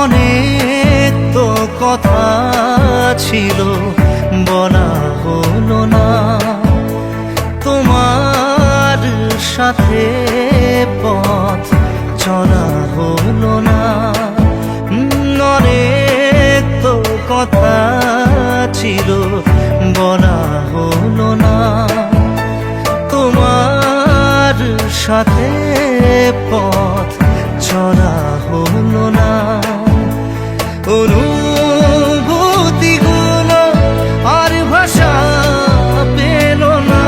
অনেক তো কথা ছিল বলা হলো না, তোমার সাথে পথ চলা হলো না। অনেক তো কথা ছিল বলা হলো না, তোমার সাথে পথ চলা হলো না। অনুভূতিগুলো আর ভাষা পেল না,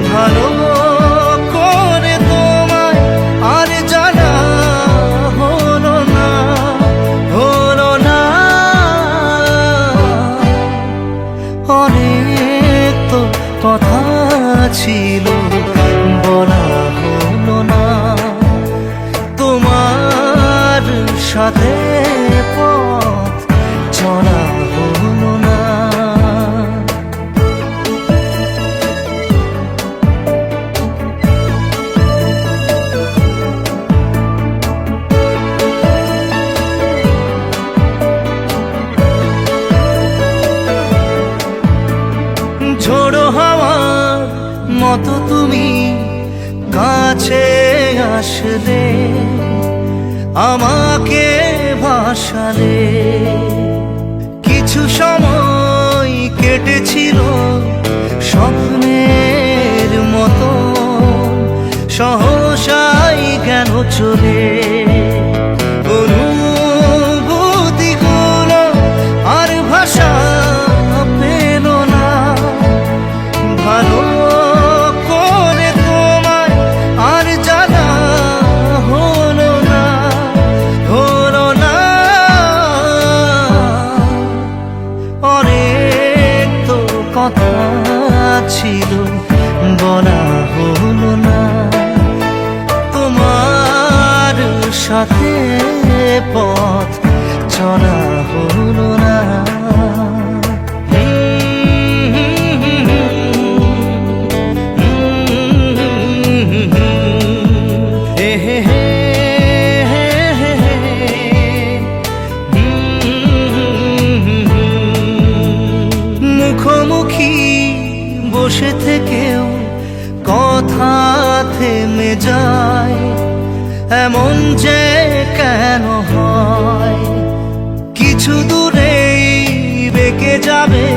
ভালো করে তোমায় আর জানা হলো না, হলো না। অনেক তো কথা ছিল বলা হলো না, তোমার সাথে পথ চলা হলো না। ঝোড়ো হাওয়ার মতো তুমি কাছে আসলে, আমাকে ভাসালে। কিছু সময় কেটেছিল স্বপ্নের মতো, সহসাই গেল চলে। অনুভূতিগুলো আর ভাষা পেল না, ভালো করে তোমায় আর জানা হলো না, হলো না। অনেক তো কথা ছিল বলা হলো না, তোমার সাথে পথ চলা হলো না। মুখোমুখি বসে থেকেও কথা থেমে যায়, এমন যে কেন হয়। কিছু দূরেই বেঁকে যাবে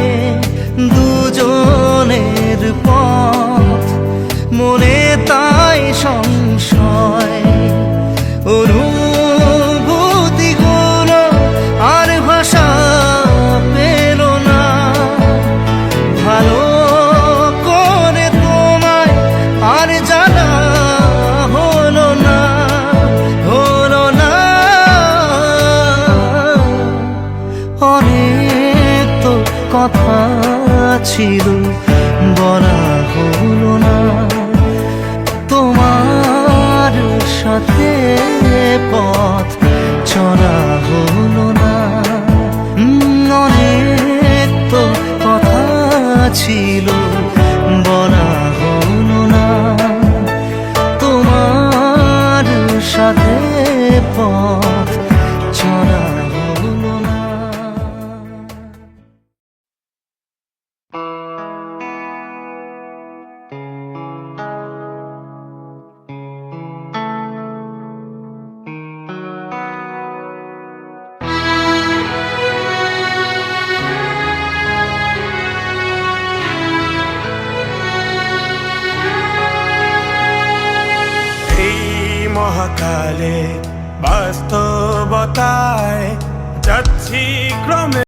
দুজনের পথ, মনে তাই সংশয়। অনুভূতিগুলো আর ভাষা পেল না, ভালো করে তোমায় আর জানা হলো না, হলো না। অনেক তো কথা ছিল বলা হলো না, তোমার সাথে পথ চলা হলো না। অনেক তো কথা ছিল বলা হলো না, তোমার সাথে পথ চলা হলো না। মহাকালে বাস্তবতায় যাচ্ছি ক্রমে।